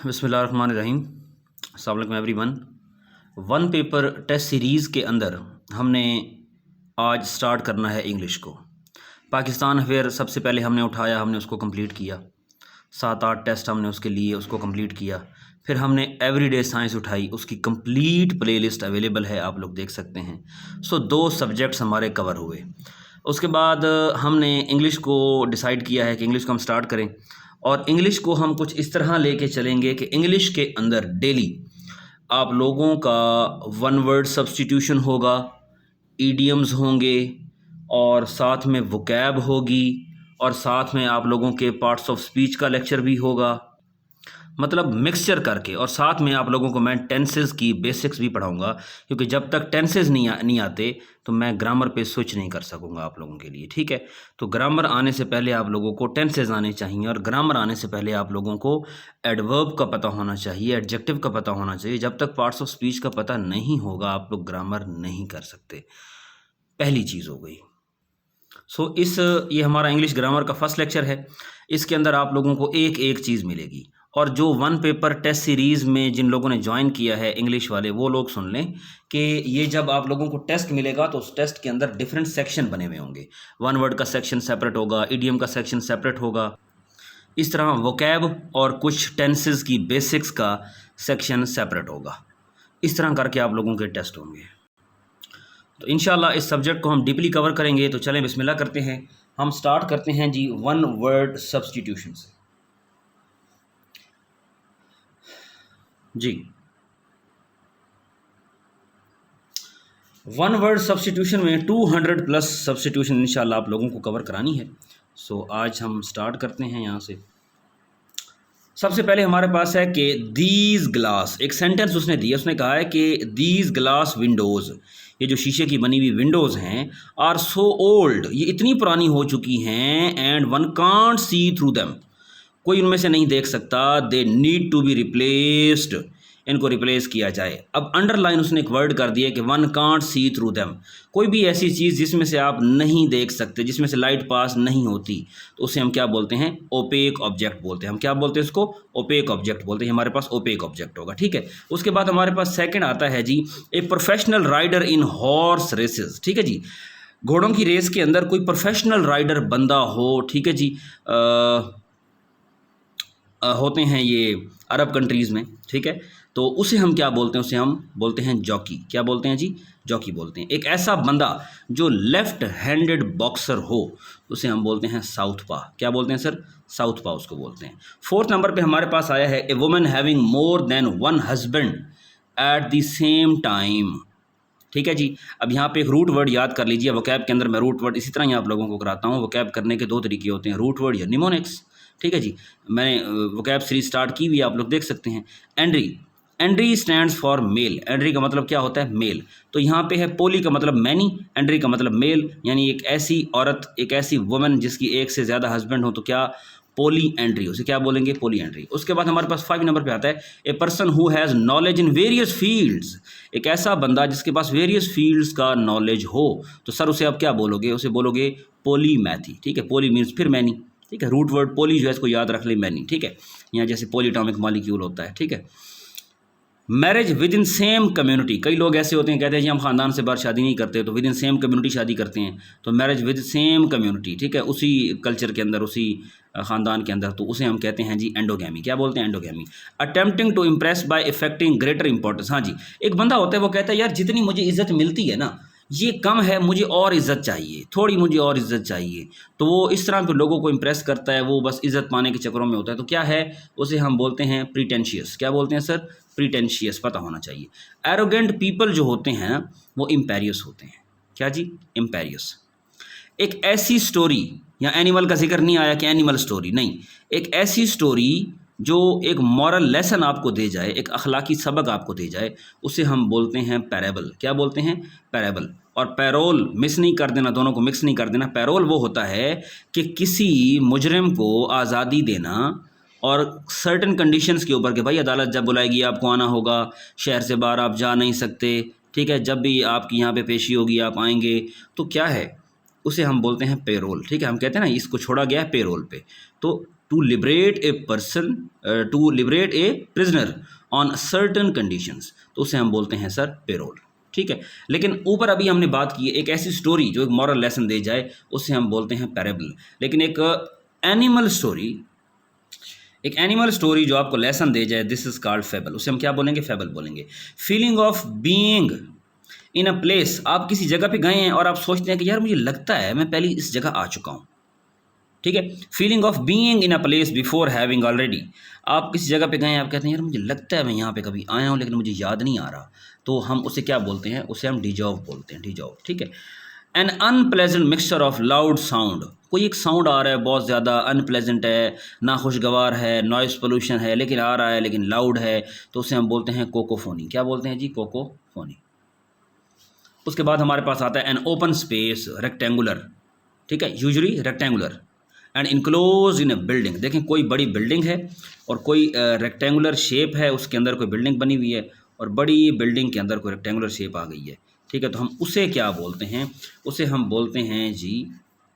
बिस्मिल्लाहिर्रहमानिर्रहीम। अस्सलाम वालेकुम everyone. One paper test series के अंदर हमने आज स्टार्ट करना है इंग्लिश को। पाकिस्तान अफेयर सबसे पहले हमने उठाया, हमने उसको कंप्लीट किया। 7-8 टेस्ट हमने उसके लिए उसको कंप्लीट किया। फिर हमने एवरीडे साइंस उठाई, उसकी कंप्लीट प्लेलिस्ट अवेलेबल है, आप लोग देख सकते हैं। 2 सब्जेक्ट्स हमारे कवर हुए। उसके बाद हमने इंग्लिश को डिसाइड किया है कि इंग्लिश को हम स्टार्ट करें, और इंग्लिश को हम कुछ इस तरह लेके चलेंगे कि इंग्लिश के अंदर डेली आप लोगों का वन वर्ड सब्स्टिट्यूशन होगा, ईडियम्स होंगे, और साथ में वोकैब होगी, और साथ में आप लोगों के पार्ट्स ऑफ स्पीच का लेक्चर भी होगा, मतलब मिक्सचर करके। और साथ में आप लोगों को मैं टेंसेस की बेसिक्स भी पढ़ाऊंगा, क्योंकि जब तक टेंसेस नहीं आते तो मैं ग्रामर पे स्विच नहीं कर सकूंगा आप लोगों के लिए, ठीक है। तो ग्रामर आने से पहले आप लोगों को टेंसेस आने चाहिए, और ग्रामर आने से पहले आप लोगों को एडवर्ब का पता होना चाहिए, एडजेक्टिव का पता होना चाहिए। जब तक पार्ट्स ऑफ स्पीच का पता नहीं होगा आप लोग ग्रामर नहीं कर सकते। पहली चीज़ हो गई। ये हमारा इंग्लिश ग्रामर का फर्स्ट लेक्चर है। इसके अंदर आप लोगों को एक एक चीज़ मिलेगी, और जो वन पेपर टेस्ट सीरीज़ में जिन लोगों ने ज्वाइन किया है इंग्लिश वाले, वो लोग सुन लें कि ये जब आप लोगों को टेस्ट मिलेगा तो उस टेस्ट के अंदर डिफरेंट सेक्शन बने हुए होंगे। वन वर्ड का सेक्शन सेपरेट होगा, इडियम का सेक्शन सेपरेट होगा, इस तरह वोकैब और कुछ टेंसेस की बेसिक्स का सेक्शन सेपरेट होगा। इस तरह करके आप लोगों के टेस्ट होंगे। तो इंशाल्लाह इस सब्जेक्ट को हम डीपली कवर करेंगे। तो चलें बिस्मिल्लाह करते हैं। हम स्टार्ट करते हैं जी वन वर्ड सब्स्टिट्यूशन से। जी, वन वर्ड सब्स्टिट्यूशन में 200 प्लस सब्स्टिट्यूशन इंशाल्लाह आप लोगों को कवर करानी है। आज हम स्टार्ट करते हैं यहाँ से। सबसे पहले हमारे पास है कि दीज ग्लास, एक सेंटेंस उसने दिया, उसने कहा है कि दीज ग्लास विंडोज़, ये जो शीशे की बनी हुई विंडोज़ हैं, आर सो ओल्ड, ये इतनी पुरानी हो चुकी हैं, and one can't see through them, कोई उनमें से नहीं देख सकता, they need to be replaced, इनको रिप्लेस किया जाए। अब अंडरलाइन उसने एक वर्ड कर दिया कि one can't see through them, कोई भी ऐसी चीज़ जिसमें से आप नहीं देख सकते, जिसमें से लाइट पास नहीं होती, तो उसे हम क्या बोलते हैं? ओपेक ऑब्जेक्ट बोलते हैं। हम क्या बोलते हैं इसको? ओपेक ऑब्जेक्ट बोलते हैं। हमारे पास ओपेक ऑब्जेक्ट होगा, ठीक है। उसके बाद हमारे पास सेकंड आता है जी, a professional rider in horse races, ठीक है जी। घोड़ों की रेस के अंदर कोई प्रोफेशनल राइडर बंदा हो, ठीक है जी। होते हैं ये अरब कंट्रीज़ में, ठीक है। तो उसे हम क्या बोलते हैं? उसे हम बोलते हैं जॉकी। क्या बोलते हैं जी? जॉकी बोलते हैं। एक ऐसा बंदा जो लेफ्ट हैंडेड बॉक्सर हो, उसे हम बोलते हैं साउथ पा। क्या बोलते हैं सर? साउथ पा उसको बोलते हैं। फोर्थ नंबर पे हमारे पास आया है, a woman having more than one husband at the same time, ठीक है जी। अब यहाँ पे एक रूट वर्ड याद कर लीजिए। वोकैब के अंदर मैं रूट वर्ड इसी तरह ही आप लोगों को कराता हूँ। वोकैब करने के 2 तरीके होते हैं, रूट वर्ड या निमोनिक्स, ठीक है जी। मैंने वोकैब सीरीज स्टार्ट की हुई है, आप लोग देख सकते हैं। Andry, andry stands for male. Andry का मतलब क्या होता है? मेल। तो यहाँ पे है पोली का मतलब मैनी, एंड्री का मतलब मेल, यानी एक ऐसी औरत, एक ऐसी वुमन जिसकी एक से ज़्यादा हस्बैंड हो, तो क्या? पोली एंड्री, उसे क्या बोलेंगे? पोली एंड्री। उसके बाद हमारे पास 5 नंबर पे आता है, a person who has knowledge in various fields, एक ऐसा बंदा जिसके पास वेरियस फील्ड्स का नॉलेज हो, तो सर उसे आप क्या बोलोगे? उसे बोलोगे पोलीमैथी, ठीक है। पोली मीन्स फिर मैनी, ठीक है। रूट वर्ड पोली जो है इसको याद रख ले, मैनी, ठीक है। यहाँ जैसे पॉलीटॉमिक मॉलिक्यूल होता है, ठीक है। Marriage with in same community, कई लोग ऐसे होते हैं कहते हैं जी हम ख़ानदान से बाहर शादी नहीं करते, तो विद इन सेम कम्युनिटी शादी करते हैं, तो मैरिज विद सेम कम्युनिटी, ठीक है, उसी कल्चर के अंदर, उसी ख़ानदान के अंदर, तो उसे हम कहते हैं जी एंडोगैमी। क्या बोलते हैं? Endogamy. Attempting to impress by affecting greater importance, हाँ जी। एक बंदा होता है वो कहता है यार जितनी मुझे इज्जत मिलती है ना, ये कम है, मुझे और इज़्ज़त चाहिए, थोड़ी मुझे और इज़्ज़त चाहिए। तो वो इस तरह के लोगों को इम्प्रेस करता है, वो बस इज़्ज़त पाने के चक्करों में होता है। तो क्या है? उसे हम बोलते हैं प्रीटेंशियस। क्या बोलते हैं सर? प्रीटेंशियस, पता होना चाहिए। एरोगेंट पीपल जो होते हैं ना, वो इम्पेरियस होते हैं। क्या जी? इम्पेरियस। एक ऐसी स्टोरी, या एनिमल का जिक्र नहीं आया कि एनिमल स्टोरी, नहीं, एक ऐसी स्टोरी जो एक मॉरल लेसन आपको दे जाए, एक अखलाकी सबक आपको दे जाए, उसे हम बोलते हैं पैराबल। क्या बोलते हैं? पैराबल। और पैरोल मिस नहीं कर देना, दोनों को मिक्स नहीं कर देना। पैरोल वो होता है कि किसी मुजरिम को आज़ादी देना, और सर्टेन कंडीशंस के ऊपर कि भाई अदालत जब बुलाएगी आपको आना होगा, शहर से बाहर आप जा नहीं सकते, ठीक है, जब भी आपकी यहाँ पे पेशी होगी आप आएंगे, तो क्या है? उसे हम बोलते हैं पेरोल, ठीक है। हम कहते हैं ना इसको छोड़ा गया है पेरोल पे। तो to liberate a person, to liberate a prisoner on certain conditions, तो उसे हम बोलते हैं सर पेरोल। ठीक है, लेकिन ऊपर अभी हमने बात की है एक ऐसी स्टोरी जो एक मॉरल लेसन दे जाए, उसे हम बोलते हैं पैरेबल। लेकिन एक एनिमल स्टोरी, एक एनिमल स्टोरी जो आपको लेसन दे जाए, दिस इज कॉल्ड फेबल, उसे हम क्या बोलेंगे? फेबल बोलेंगे। Feeling of being in a place, आप किसी जगह पे गए हैं और आप सोचते हैं कि यार मुझे लगता है मैं पहले इस जगह आ चुका हूँ। ठीक है, feeling of being in a place before having already, आप किसी जगह पे गए हैं, आप कहते हैं यार मुझे लगता है मैं यहाँ पे कभी आया हूँ लेकिन मुझे याद नहीं आ रहा, तो हम उसे क्या बोलते हैं? उसे हम डिजॉव बोलते हैं, डिजॉव। ठीक है, N unpleasant mixture of loud sound, कोई एक साउंड आ रहा है बहुत ज़्यादा अनप्लेजेंट है, नाखुशगवार है, नॉइस पोल्यूशन है, लेकिन आ रहा है लेकिन लाउड है, तो उसे हम बोलते हैं कोकोफोनी। क्या बोलते हैं जी? कोकोफोनी। उसके बाद हमारे पास आता है एन ओपन स्पेस रेक्टेंगुलर, ठीक है, usually rectangular and enclose in A building. देखें कोई बड़ी बिल्डिंग है और कोई रेक्टेंगुलर शेप है, उसके अंदर कोई बिल्डिंग बनी हुई है और बड़ी बिल्डिंग के अंदर कोई रेक्टेंगुलर शेप आ गई है। ठीक है, तो हम उसे क्या बोलते हैं? उसे हम बोलते हैं जी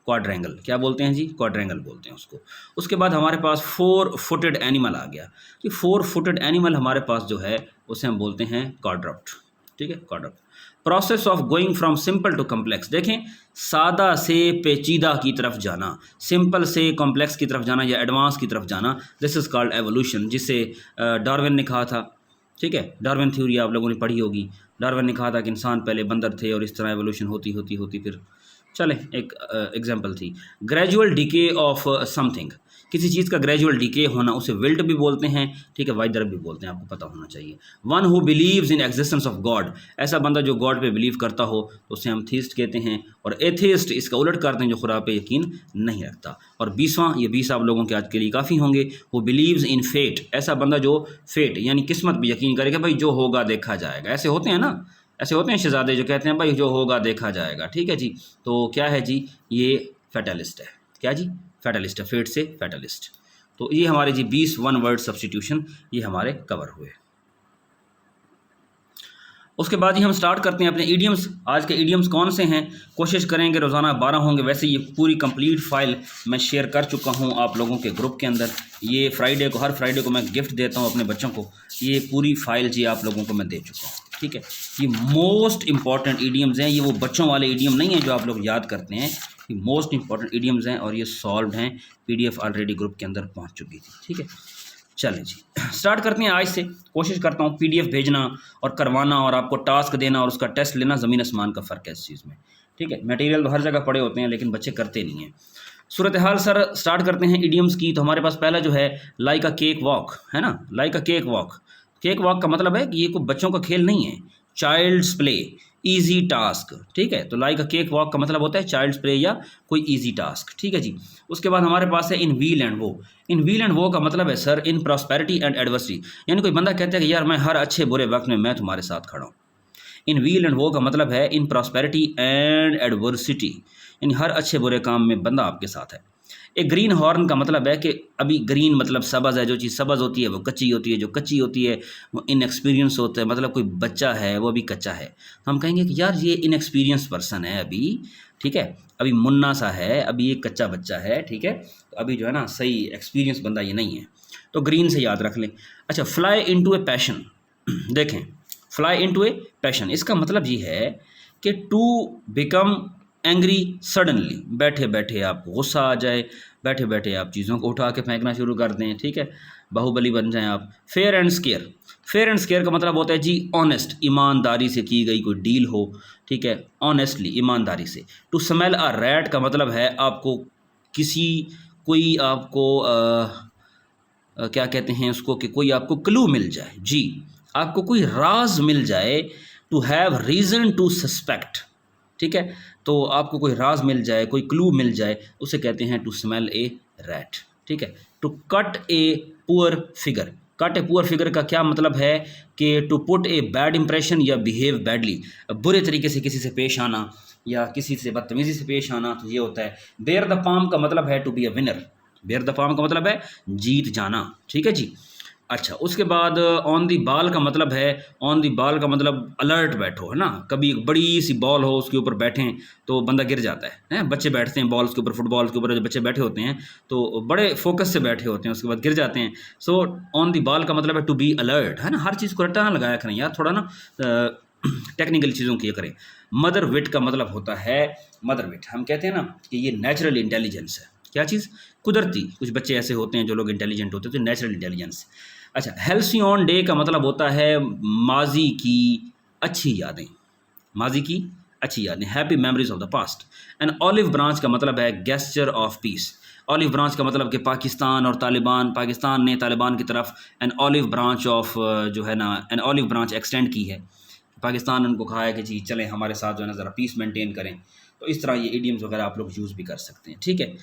क्वाड्रेंगल। क्या बोलते हैं जी? क्वाड्रेंगल बोलते हैं उसको। उसके बाद हमारे पास 4 फुटेड एनिमल आ गया कि 4 फुटेड एनिमल हमारे पास जो है उसे हम बोलते हैं क्वाड्रप्ट। ठीक है, quadruped. Process of going from simple to complex, देखें सादा से पेचीदा की तरफ जाना, सिंपल से कॉम्प्लेक्स की तरफ जाना या एडवांस की तरफ जाना, दिस इज़ कॉल्ड एवोल्यूशन, जिसे डार्विन ने कहा था। ठीक है, डार्विन थ्योरी आप लोगों ने पढ़ी होगी। डार्विन ने कहा था कि इंसान पहले बंदर थे और इस तरह एवोल्यूशन होती होती होती फिर चले, एक एग्जांपल थी। ग्रेजुअल डिके ऑफ समथिंग, किसी चीज़ का ग्रेजुअल डिके होना, उसे विल्ट भी बोलते हैं। ठीक है, वाइदर भी बोलते हैं, आपको पता होना चाहिए। One who believes in existence of God, ऐसा बंदा जो गॉड पे बिलीव करता हो तो उसे हम थीस्ट कहते हैं। और एथिस्ट इसका उलट करते हैं, जो खुदा पे यकीन नहीं रखता। और 20वां, ये 20 आप लोगों के आज के लिए काफ़ी होंगे। वो बिलीव्स इन फेट, ऐसा बंदा जो फेट यानी किस्मत पे यकीन करेगा, भाई जो होगा देखा जाएगा। ऐसे होते हैं ना, ऐसे होते हैं शहजादे जो कहते हैं भाई जो होगा देखा जाएगा। ठीक है जी, तो क्या है जी? ये फैटलिस्ट है। क्या जी? फैटलिस्ट है, फेट से फैटलिस्ट। तो ये हमारे जी 20 वन वर्ड सब्स्टिट्यूशन ये हमारे कवर हुए। उसके बाद ही हम स्टार्ट करते हैं अपने ईडियम्स। आज के ईडियम्स कौन से हैं? कोशिश करेंगे रोज़ाना 12 होंगे। वैसे ये पूरी कंप्लीट फाइल मैं शेयर कर चुका हूँ आप लोगों के ग्रुप के अंदर। ये फ्राइडे को, हर फ्राइडे को मैं गिफ्ट देता हूँ अपने बच्चों को। ये पूरी फाइल जी आप लोगों को मैं दे चुका हूँ। ठीक है, ये मोस्ट इंपॉर्टेंट ईडियम्स हैं। ये वो बच्चों वाले ईडियम नहीं हैं जो आप लोग याद करते हैं। ये मोस्ट इंपॉर्टेंट ईडियम्स हैं और ये सॉल्व्ड हैं। PDF ऑलरेडी ग्रुप के अंदर पहुँच चुकी थी। ठीक है, चलें जी स्टार्ट करते हैं आज से। कोशिश करता हूँ PDF भेजना और करवाना और आपको टास्क देना और उसका टेस्ट लेना, ज़मीन आसमान का फ़र्क है इस चीज़ में। ठीक है, मटेरियल तो हर जगह पड़े होते हैं लेकिन बच्चे करते नहीं हैं। सूरत हाल सर स्टार्ट करते हैं ईडियम्स की। तो हमारे पास पहला जो है लाइक अ केक वॉक है ना। लाइक अ केक वॉक, केक वॉक का मतलब है कि ये कोई बच्चों का खेल नहीं है, चाइल्ड्स प्ले, ईजी टास्क। ठीक है, तो लाइक अ केक वॉक का मतलब होता है चाइल्ड्स प्ले या कोई ईजी टास्क। ठीक है जी, उसके बाद हमारे पास है इन व्हील एंड वो। इन व्हील एंड वो का मतलब है sir in prosperity and adversity, यानी कोई बंदा कहता है कि यार मैं हर अच्छे बुरे वक्त में मैं तुम्हारे साथ खड़ा हूँ। इन व्हील एंड वो का मतलब है इन प्रॉस्पेरिटी एंड एडवर्सिटी, यानी हर अच्छे बुरे काम में बंदा आपके साथ है। एक ग्रीन हॉर्न का मतलब है कि अभी ग्रीन मतलब सब्ज़ है, जो चीज़ सब्ज़ होती है वो कच्ची होती है, जो कच्ची होती है वो इनएक्सपीरियंस होता है। मतलब कोई बच्चा है वो अभी कच्चा है, हम कहेंगे कि यार ये इनएक्सपीरियंस पर्सन है अभी। ठीक है, अभी मुन्ना सा है, अभी ये कच्चा बच्चा है। ठीक है, तो अभी जो है ना सही एक्सपीरियंस बंदा ये नहीं है, तो ग्रीन से याद रख लें। अच्छा, फ्लाई इनटू ए पैशन, देखें फ्लाई इनटू ए पैशन, इसका मतलब ये है कि टू बिकम एंग्री सडनली, बैठे बैठे आपको गुस्सा आ जाए, बैठे बैठे आप चीज़ों को उठा के फेंकना शुरू कर दें। ठीक है, बाहुबली बन जाएं आप। Fair and square, fair and square का मतलब होता है जी ऑनेस्ट, ईमानदारी से की गई कोई डील हो। ठीक है, ऑनेस्टली, ईमानदारी से। टू स्मेल अ रैट का मतलब है आपको किसी कोई आपको क्या कहते हैं उसको, कि कोई आपको क्लू मिल जाए जी, आपको कोई राज मिल जाए। To have reason to suspect. ठीक है, तो आपको कोई राज मिल जाए, कोई क्लू मिल जाए, उसे कहते हैं टू स्मेल ए रैट। ठीक है, to cut a poor figure, cut a poor figure का क्या मतलब है कि to put a bad impression या बिहेव बैडली, बुरे तरीके से किसी से पेश आना या किसी से बदतमीज़ी से पेश आना, तो ये होता है। बेयर द पाम का मतलब है to be a winner, bear the palm का मतलब है जीत जाना। ठीक है जी, अच्छा, उसके बाद ऑन दी बॉल का मतलब है, ऑन दी बॉल का मतलब अलर्ट बैठो, है ना। कभी एक बड़ी सी बॉल हो, उसके ऊपर बैठें तो बंदा गिर जाता है। बच्चे बैठते हैं बॉल्स के ऊपर, फुटबॉल के ऊपर जो बच्चे बैठे होते हैं तो बड़े फोकस से बैठे होते हैं, उसके बाद गिर जाते हैं। सो ऑन दी बॉल का मतलब है टू बी अलर्ट, है ना। हर चीज़ को रट्टा ना लगाया करें यार, थोड़ा ना टेक्निकल चीज़ों की करें। मदर विट का मतलब होता है, मदर विट हम कहते हैं ना कि ये नेचुरल इंटेलिजेंस है। क्या चीज़? कुदरती। कुछ बच्चे ऐसे होते हैं जो लोग इंटेलिजेंट होते हैं, तो नेचुरल इंटेलिजेंस। अच्छा, हेल्सियन डे का मतलब होता है माजी की अच्छी यादें, माजी की अच्छी यादें, happy memories of the past. And olive branch का मतलब है gesture of peace. Olive branch का मतलब कि पाकिस्तान और तालिबान, पाकिस्तान ने तालिबान की तरफ एन ऑलिव ब्रांच ऑफ जो है ना, एन ऑलिव ब्रांच एक्सटेंड की है। पाकिस्तान ने उनको कहा है कि जी चलें हमारे साथ जो है ना ज़रा पीस मेंटेन करें। तो इस तरह ये इडियम्स वगैरह आप लोग यूज़ भी कर सकते हैं, ठीक है।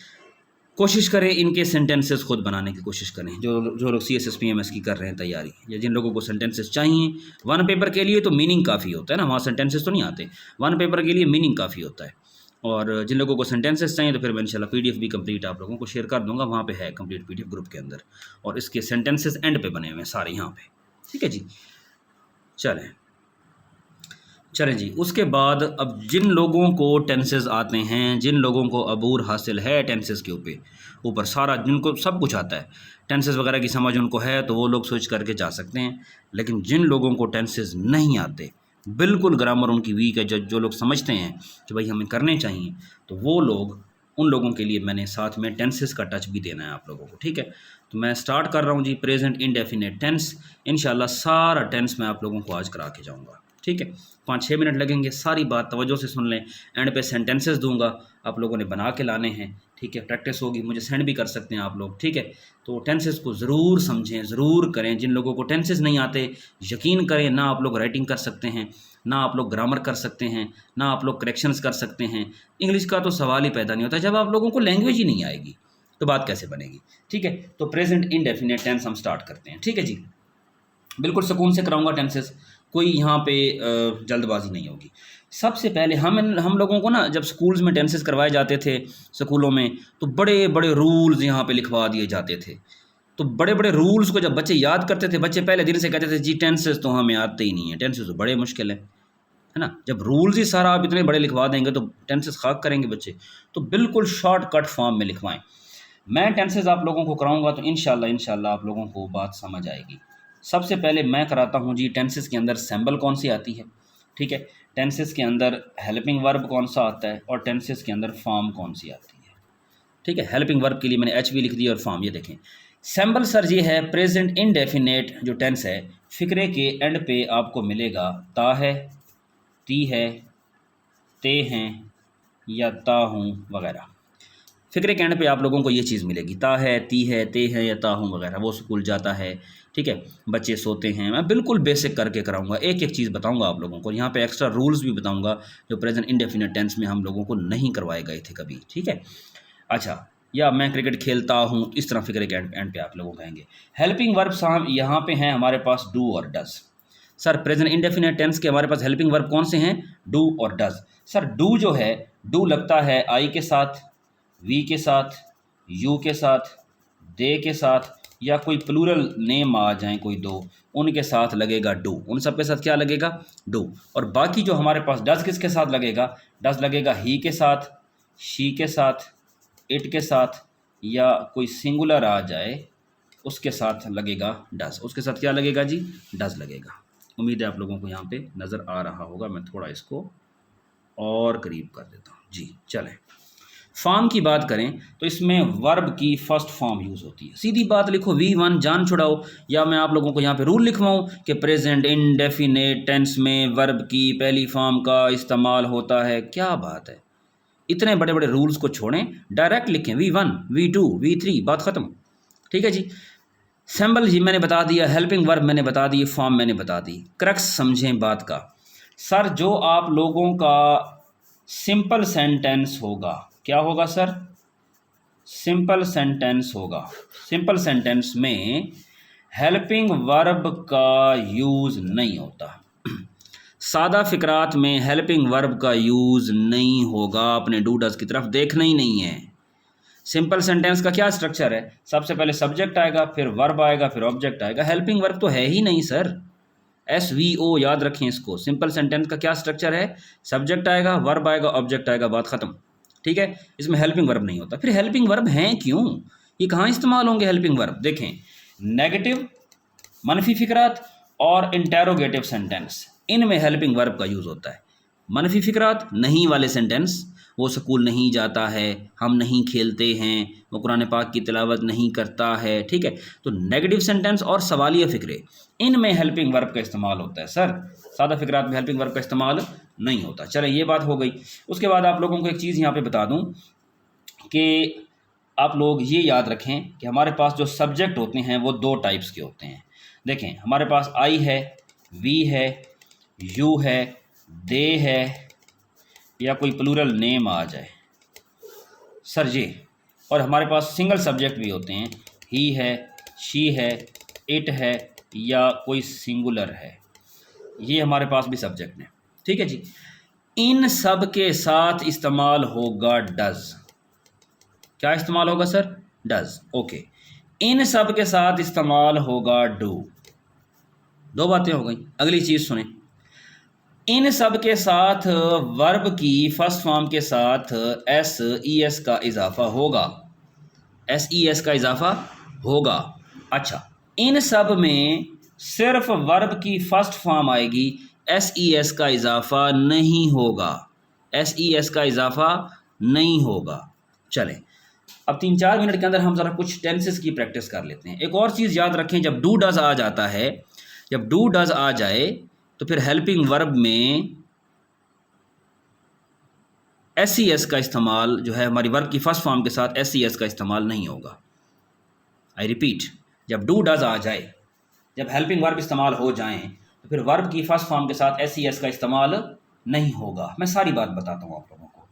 कोशिश करें इनके सेंटेंसेस खुद बनाने की कोशिश करें, जो लोग CSSPMS की कर रहे हैं तैयारी, या जिन लोगों को सेंटेंसेस चाहिए। वन पेपर के लिए तो मीनिंग काफ़ी होता है ना, वहाँ सेंटेंसेस तो नहीं आते। वन पेपर के लिए मीनिंग काफ़ी होता है। और जिन लोगों को सेंटेंसेस चाहिए तो फिर मैं इंशाल्लाह PDF भी कंप्लीट आप लोगों को शेयर कर दूंगा, वहाँ पे है कंप्लीट PDF ग्रुप के अंदर, और इसके सेंटेंसेस एंड पे बने हुए हैं सारे यहाँ पे, ठीक है जी। चलें चलें जी, उसके बाद अब जिन लोगों को टेंसेस आते हैं, जिन लोगों को अबूर हासिल है टेंसेस के ऊपर सारा, जिनको सब कुछ आता है, टेंसेस वगैरह की समझ उनको है, तो वो लोग स्विच करके जा सकते हैं। लेकिन जिन लोगों को टेंसेस नहीं आते, बिल्कुल ग्रामर उनकी वीक है, जो लोग समझते हैं कि भाई हमें करने चाहिए, तो वो लोग, उन लोगों के लिए मैंने साथ में टेंसेस का टच भी देना है आप लोगों को, ठीक है। तो मैं स्टार्ट कर रहा हूँ जी, प्रेजेंट इंडेफिनेट टेंस। इंशाल्लाह सारा टेंस मैं आप लोगों को आज करा के जाऊँगा, ठीक है। 5-6 मिनट लगेंगे, सारी बात तवज्जो से सुन लें। एंड पे सेंटेंसेस दूंगा, आप लोगों ने बना के लाने हैं, ठीक है। प्रैक्टिस होगी, मुझे सेंड भी कर सकते हैं आप लोग, ठीक है। तो टेंसेस को ज़रूर समझें, ज़रूर करें। जिन लोगों को टेंसेस नहीं आते, यकीन करें ना आप लोग राइटिंग कर सकते हैं, ना आप लोग ग्रामर कर सकते हैं, ना आप लोग करेक्शंस कर सकते हैं। इंग्लिश का तो सवाल ही पैदा नहीं होता। जब आप लोगों को लैंग्वेज ही नहीं आएगी तो बात कैसे बनेगी, ठीक है। तो प्रेजेंट इंडेफिनेट टेंस हम स्टार्ट करते हैं, ठीक है जी। बिल्कुल सुकून से कराऊंगा टेंसेस, कोई यहाँ पे जल्दबाजी नहीं होगी। सबसे पहले हम लोगों को ना, जब स्कूल्स में टेंसेस करवाए जाते थे स्कूलों में, तो बड़े बड़े रूल्स यहाँ पे लिखवा दिए जाते थे। तो बड़े बड़े रूल्स को जब बच्चे याद करते थे, बच्चे पहले दिन से कहते थे जी टेंसेस तो हमें आते ही नहीं है, टेंसेस तो बड़े मुश्किल है ना। जब रूल्स ही सारा आप इतने बड़े लिखवा देंगे तो टेंसेस खाक करेंगे बच्चे। तो बिल्कुल शॉर्टकट फॉर्म में लिखवाएं। मैं टेंसेस आप लोगों को कराऊंगा तो इंशाल्लाह आप लोगों को बात समझ आएगी। सबसे पहले मैं कराता हूँ जी, टेंसेस के अंदर सैम्बल कौन सी आती है, ठीक है। टेंसेस के अंदर हेल्पिंग वर्ब कौन सा आता है, और टेंसेस के अंदर फॉर्म कौन सी आती है, ठीक है। हेल्पिंग वर्ब के लिए मैंने HV लिख दिया और फॉर्म ये देखें। सैम्बल सर ये है प्रेजेंट इनडेफिनेट जो टेंस है, फिक्रे के एंड पे आपको मिलेगा ता है, ती है, ते हैं, या ता हूँ वगैरह। फिक्रे के एंड पे आप लोगों को ये चीज़ मिलेगी, ता है, ती है, ते है या ता हूँ वगैरह। वो स्कूल जाता है, ठीक है, बच्चे सोते हैं। मैं बिल्कुल बेसिक करके कराऊंगा, एक एक चीज़ बताऊंगा आप लोगों को। यहाँ पे एक्स्ट्रा रूल्स भी बताऊंगा जो प्रेजेंट इंडेफिनिट टेंस में हम लोगों को नहीं करवाए गए थे कभी, ठीक है। अच्छा, या मैं क्रिकेट खेलता हूँ, इस तरह फिक्रे के एंड पे आप लोगों कहेंगे। हेल्पिंग वर्ब्स यहाँ पे हैं हमारे पास डू और does. Sir present indefinite tense के हमारे पास हेल्पिंग वर्ब कौन से हैं? डू और डज। सर डू जो है, डू लगता है आई के साथ, वी के साथ, यू के साथ, दे के साथ, या कोई प्लूरल नेम आ जाए कोई दो, उनके साथ लगेगा डू। उन सब के साथ क्या लगेगा? डू। और बाकी जो हमारे पास डज किसके साथ लगेगा? डज लगेगा ही के साथ, शी के साथ, इट के साथ, या कोई सिंगुलर आ जाए उसके साथ लगेगा डज। उसके साथ क्या लगेगा जी? डज लगेगा। उम्मीद है आप लोगों को यहाँ पे नज़र आ रहा होगा। मैं थोड़ा इसको और करीब कर देता हूँ जी। चलें, फॉर्म की बात करें तो इसमें वर्ब की फर्स्ट फॉर्म यूज़ होती है। सीधी बात लिखो V1 जान छुड़ाओ, या मैं आप लोगों को यहाँ पे रूल लिखवाऊँ कि प्रेजेंट इंडेफिनेट टेंस में वर्ब की पहली फॉर्म का इस्तेमाल होता है। क्या बात है, इतने बड़े बड़े रूल्स को छोड़ें, डायरेक्ट लिखें V1, V2, V3, बात ख़त्म, ठीक है जी। सैम्बल जी मैंने बता दिया, हेल्पिंग वर्ब मैंने बता दी, फॉर्म मैंने बता दी। क्रक्स समझें बात का। सर जो आप लोगों का सिंपल सेंटेंस होगा, क्या होगा सर? सिंपल सेंटेंस होगा। सिंपल सेंटेंस में हेल्पिंग वर्ब का यूज़ नहीं होता। सादा फिक्रात में हेल्पिंग वर्ब का यूज़ नहीं होगा। अपने डू डज की तरफ देखना ही नहीं है। सिंपल सेंटेंस का क्या स्ट्रक्चर है, सबसे पहले सब्जेक्ट आएगा, फिर वर्ब आएगा, फिर ऑब्जेक्ट आएगा। हेल्पिंग वर्ब तो है ही नहीं सर, SVO याद रखें इसको। सिंपल सेंटेंस का क्या स्ट्रक्चर है, सब्जेक्ट आएगा, वर्ब आएगा, ऑब्जेक्ट आएगा, बात खत्म। ठीक है, इसमें हेल्पिंग वर्ब नहीं होता। फिर हेल्पिंग वर्ब हैं क्यों, ये कहाँ इस्तेमाल होंगे हेल्पिंग वर्ब? देखें, नेगेटिव, मनफी फिकरात और इंटेरोगेटिव सेंटेंस, इनमें हेल्पिंग वर्ब का यूज़ होता है। मनफी फिकरात, नहीं वाले सेंटेंस, वो स्कूल नहीं जाता है, हम नहीं खेलते हैं, वो कुरान पाक की तिलावत नहीं करता है। ठीक है, तो नेगेटिव सेंटेंस और सवालिया फ़िक्रे, इनमें हेल्पिंग वर्ब का इस्तेमाल होता है सर। सादा फिकरात में हेल्पिंग वर्ब का इस्तेमाल नहीं होता। चले, ये बात हो गई। उसके बाद आप लोगों को एक चीज़ यहाँ पे बता दूँ कि आप लोग ये याद रखें कि हमारे पास जो सब्जेक्ट होते हैं वो दो टाइप्स के होते हैं। देखें, हमारे पास आई है, वी है, यू है, दे है, या कोई प्लूरल नेम आ जाए सर ये। और हमारे पास सिंगल सब्जेक्ट भी होते हैं, ही है, शी है, इट है, या कोई सिंगुलर है, ये हमारे पास भी सब्जेक्ट हैं। ठीक है जी, इन सब के साथ इस्तेमाल होगा डज। क्या इस्तेमाल होगा सर? डज। ओके, इन सब के साथ इस्तेमाल होगा डू। दो बातें हो गई। अगली चीज़ सुने, इन सब के साथ वर्ब की फर्स्ट फॉर्म के साथ SES का इजाफा होगा, SES का इजाफा होगा। अच्छा, इन सब में सिर्फ वर्ब की फर्स्ट फॉर्म आएगी, SES का इजाफा नहीं होगा, SES का इजाफा नहीं होगा। चलें, अब 3-4 मिनट के अंदर हम ज़रा कुछ टेंसेस की प्रैक्टिस कर लेते हैं। एक और चीज़ याद रखें, जब डू डज आ जाता है, जब डू डज आ जाए तो फिर हेल्पिंग वर्ब में SES का इस्तेमाल जो है, हमारी वर्ब की फर्स्ट फॉर्म के साथ SES का इस्तेमाल नहीं होगा। आई रिपीट, जब डू डज आ जाए, जब हेल्पिंग वर्ब इस्तेमाल हो जाएं, तो फिर वर्ब की फर्स्ट फॉर्म के साथ SES का इस्तेमाल नहीं होगा। मैं सारी बात बताता हूँ आप लोगों को।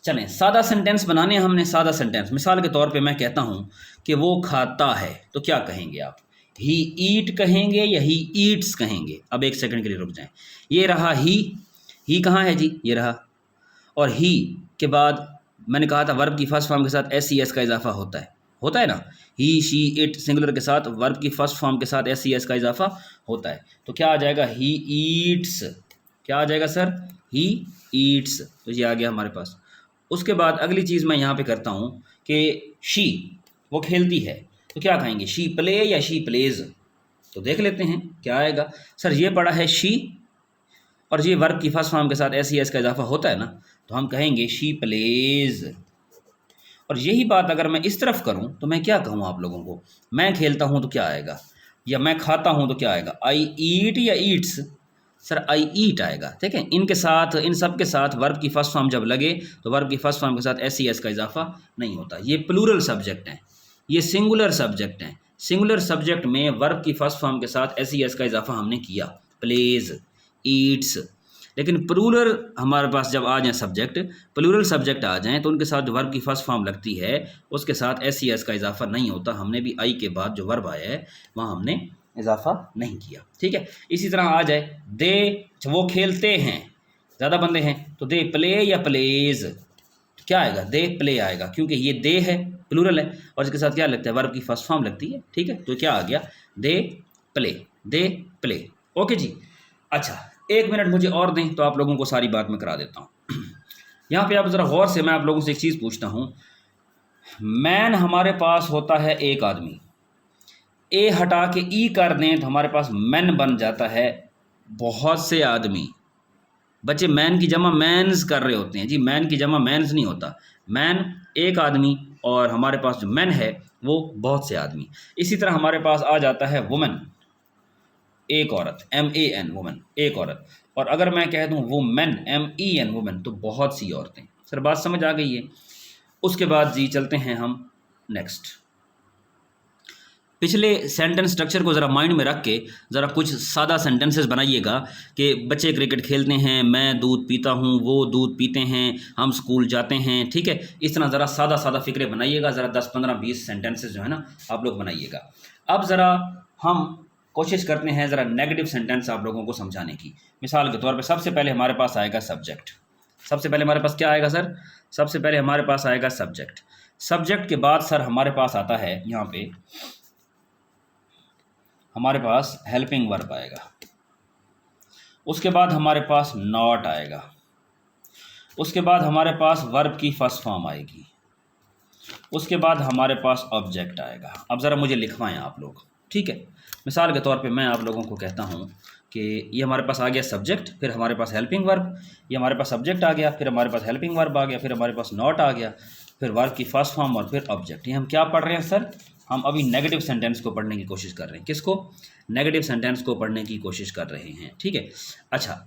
चलें, सादा सेंटेंस बनाने हमने। सादा सेंटेंस, मिसाल के तौर पे मैं कहता हूँ कि वो खाता है, तो क्या कहेंगे आप? ही ईट कहेंगे या ही ईट्स कहेंगे? अब एक सेकंड के लिए रुक जाएं। ये रहा ही कहाँ है जी? ये रहा। और ही के बाद मैंने कहा था वर्ब की फर्स्ट फॉर्म के साथ SES का इजाफा होता है ना। ही, शी, इट सिंगुलर के साथ वर्ब की फर्स्ट फॉर्म के साथ SES का इजाफा होता है। तो क्या आ जाएगा? He eats. क्या आ जाएगा सर? He eats. तो ये आ गया हमारे पास। उसके बाद अगली चीज़ मैं यहाँ पे करता हूँ कि शी, वो खेलती है, तो क्या कहेंगे? शी प्ले या शी प्लेज? तो देख लेते हैं क्या आएगा। सर ये पड़ा है शी, और ये वर्ब की फर्स्ट फॉर्म के साथ SES का इजाफा होता है ना, तो हम कहेंगे शी प्लेज। और यही बात अगर मैं इस तरफ करूं तो मैं क्या कहूं आप लोगों को? मैं खेलता हूं तो क्या आएगा, या मैं खाता हूं तो क्या आएगा? आई ईट या ईट्स? सर आई ईट आएगा। ठीक है, इनके साथ, इन सब के साथ वर्ब की फर्स्ट फॉर्म जब लगे तो वर्ब की फर्स्ट फॉर्म के साथ SES का इजाफा नहीं होता। ये प्लूरल सब्जेक्ट हैं, ये सिंगुलर सब्जेक्ट हैं। सिंगुलर सब्जेक्ट में वर्ब की फर्स्ट फॉर्म के साथ SES का इजाफा हमने किया, प्लेज, ईट्स। लेकिन प्लूरल हमारे पास जब आ जाए सब्जेक्ट, प्लूरल सब्जेक्ट आ जाएं, तो उनके साथ जो वर्ब की फर्स्ट फॉर्म लगती है उसके साथ SES का इजाफा नहीं होता। हमने भी आई के बाद जो वर्ब आया है वहाँ हमने इजाफा नहीं किया। ठीक है, इसी तरह आ जाए दे, वो खेलते हैं, ज़्यादा बंदे हैं, तो दे प्ले या प्लेज? क्या आएगा? दे प्ले आएगा, क्योंकि ये दे है, प्लूरल है, और इसके साथ क्या लगता है? वर्ब की फर्स्ट फॉर्म लगती है। ठीक है, तो क्या आ गया? They play, they play. Okay जी। अच्छा, 1 मिनट मुझे और दें तो आप लोगों को सारी बात मैं करा देता हूँ। यहाँ पे आप ज़रा गौर से, मैं आप लोगों से एक चीज़ पूछता हूँ। मैन हमारे पास होता है एक आदमी, ए हटा के ई कर दें तो हमारे पास मैन बन जाता है बहुत से आदमी। बच्चे, मैन की जमा मैन्स कर रहे होते हैं जी, मैन की जमा मैन्स नहीं होता। मैन एक आदमी, और हमारे पास जो मैन है वो बहुत से आदमी। इसी तरह हमारे पास आ जाता है वुमन, एक औरत, MAN वुमन, एक औरत। और अगर मैं कह दूं वुमेन, MEN वुमेन, तो बहुत सी औरतें। सर बात समझ आ गई है? उसके बाद जी चलते हैं हम नेक्स्ट। पिछले सेंटेंस स्ट्रक्चर को ज़रा माइंड में रख के ज़रा कुछ सादा सेंटेंसेस बनाइएगा कि बच्चे क्रिकेट खेलते हैं, मैं दूध पीता हूँ, वो दूध पीते हैं, हम स्कूल जाते हैं। ठीक है, इस तरह ज़रा सादा सादा फिक्रे बनाइएगा। ज़रा 10, 15, 20 सेंटेंसेस जो है ना आप लोग बनाइएगा। अब ज़रा हम कोशिश करते हैं ज़रा नेगेटिव सेंटेंस आप लोगों को समझाने की। मिसाल के तौर पे सबसे पहले हमारे पास आएगा सब्जेक्ट। सबसे पहले हमारे पास क्या आएगा सर? सबसे पहले हमारे पास आएगा सब्जेक्ट। सब्जेक्ट के बाद सर हमारे पास आता है यहाँ पे हमारे पास हेल्पिंग वर्ब आएगा, उसके बाद हमारे पास नॉट आएगा, उसके बाद हमारे पास वर्ब की फर्स्ट फॉर्म आएगी, उसके बाद हमारे पास ऑब्जेक्ट आएगा। अब ज़रा मुझे लिखवाएं आप लोग, ठीक है। मिसाल के तौर पे मैं आप लोगों को कहता हूँ कि ये हमारे पास आ गया सब्जेक्ट, फिर हमारे पास हेल्पिंग वर्ब, ये हमारे पास सब्जेक्ट आ गया, फिर हमारे पास हेल्पिंग वर्ब आ गया, फिर हमारे पास नॉट आ गया, फिर वर्ब की फर्स्ट फॉर्म और फिर ऑब्जेक्ट। ये हम क्या पढ़ रहे हैं सर? हम अभी नेगेटिव सेंटेंस को पढ़ने की कोशिश कर रहे हैं। किसको? नेगेटिव सेंटेंस को पढ़ने की कोशिश कर रहे हैं, ठीक है। अच्छा,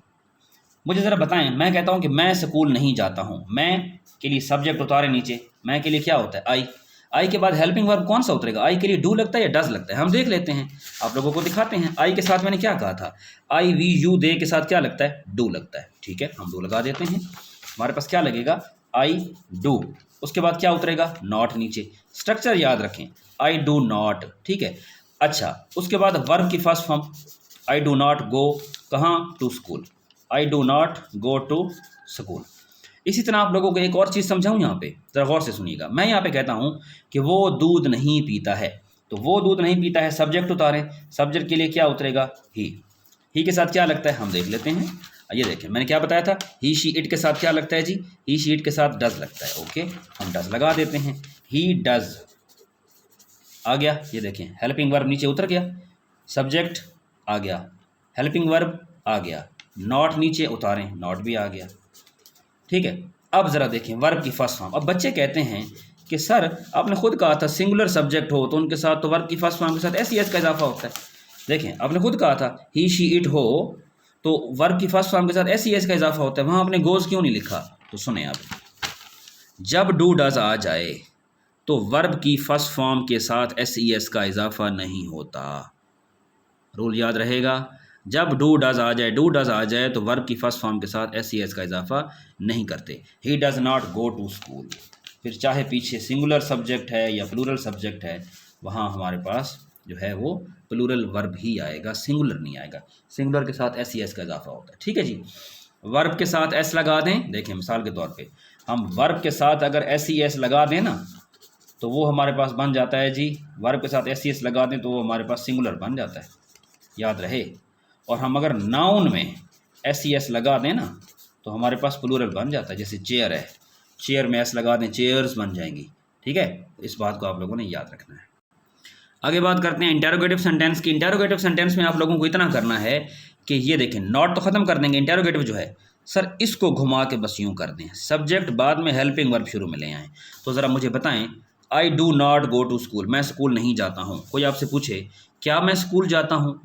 मुझे ज़रा बताएं, मैं कहता हूँ कि मैं स्कूल नहीं जाता हूँ, मैं के लिए सब्जेक्ट उतारे नीचे, मैं के लिए क्या होता है? आई। आई के बाद हेल्पिंग वर्ब कौन सा उतरेगा? आई के लिए डू लगता है या डज लगता है? हम देख लेते हैं, आप लोगों को दिखाते हैं। आई के साथ मैंने क्या कहा था? आई वी यू दे के साथ क्या लगता है? डू लगता है, ठीक है। हम डू लगा देते हैं, हमारे पास क्या लगेगा? I do. उसके बाद क्या उतरेगा? नॉट नीचे। स्ट्रक्चर याद रखें, आई डू नॉट, ठीक है। अच्छा, उसके बाद वर्ब की first form, I do not go कहाँ? To school. I do not go to school. इसी तरह आप लोगों को एक और चीज़ समझाऊं, यहाँ पे ज़रा गौर से सुनिएगा। मैं यहाँ पे कहता हूँ कि वो दूध नहीं पीता है, तो वो दूध नहीं पीता है सब्जेक्ट उतारें, सब्जेक्ट के लिए क्या उतरेगा? ही के साथ क्या लगता है? हम देख लेते हैं। ये देखें, मैंने क्या बताया था? ही शी इट के साथ क्या लगता है जी? ही शी इट के साथ डज लगता है, ओके। हम डज लगा देते हैं, ही डज आ गया। ये देखें, हेल्पिंग वर्ब नीचे उतर गया, सब्जेक्ट आ गया, हेल्पिंग वर्ब आ गया, नॉट नीचे उतारें, नॉट भी आ गया, ठीक है। अब ज़रा देखें वर्ब की फर्स्ट फॉर्म। अब बच्चे कहते हैं कि सर आपने खुद कहा था सिंगुलर सब्जेक्ट हो तो उनके साथ तो वर्ब की फर्स्ट फॉर्म के साथ एस ई एस का इजाफा होता है। देखें, आपने खुद कहा था ही शी इट हो तो वर्ब की फर्स्ट फॉर्म के साथ एस ई एस का इजाफा होता है, वहाँ आपने गोज़ क्यों नहीं लिखा? तो सुने आप, जब डू डज आ जाए तो वर्ब की फर्स्ट फॉर्म के साथ एस ई एस का इजाफा नहीं होता। रूल याद रहेगा, जब डू डज आ जाए, डू डज आ जाए तो वर्ब की फर्स्ट फॉर्म के साथ एस ई एस का इजाफा नहीं करते। He does not go to school, फिर चाहे पीछे सिंगुलर सब्जेक्ट है या प्लूरल सब्जेक्ट है, वहाँ हमारे पास जो है वो प्लूरल वर्ब ही आएगा, सिंगुलर नहीं आएगा। सिंगुलर के साथ एस ई एस का इजाफा होता है, ठीक है जी। वर्ब के साथ एस लगा दें, देखें मिसाल के तौर पे हम वर्ब के साथ अगर एस ई एस लगा दें ना तो वो हमारे पास बन जाता है जी, वर्ब के साथ एस ई एस लगा दें तो वो हमारे पास सिंगुलर बन जाता है, याद रहे। और हम अगर नाउन में एस ई एस लगा दें ना तो हमारे पास प्लूरल बन जाता है। जैसे चेयर है, चेयर में एस लगा दें, चेयर्स बन जाएंगी, ठीक है। इस बात को आप लोगों ने याद रखना है। आगे बात करते हैं इंटेरोगेटिव सेंटेंस की। इंटेरोगेटिव सेंटेंस में आप लोगों को इतना करना है कि ये देखें, नॉट तो ख़त्म कर देंगे, इंटेरोगेटिव जो है सर इसको घुमा के बस यूँ कर दें, सब्जेक्ट बाद में हेल्पिंग वर्ब शुरू में ले आएँ। तो ज़रा मुझे बताएं, I do not go to school, मैं स्कूल नहीं जाता हूँ। कोई आपसे पूछे क्या मैं स्कूल जाता हूँ,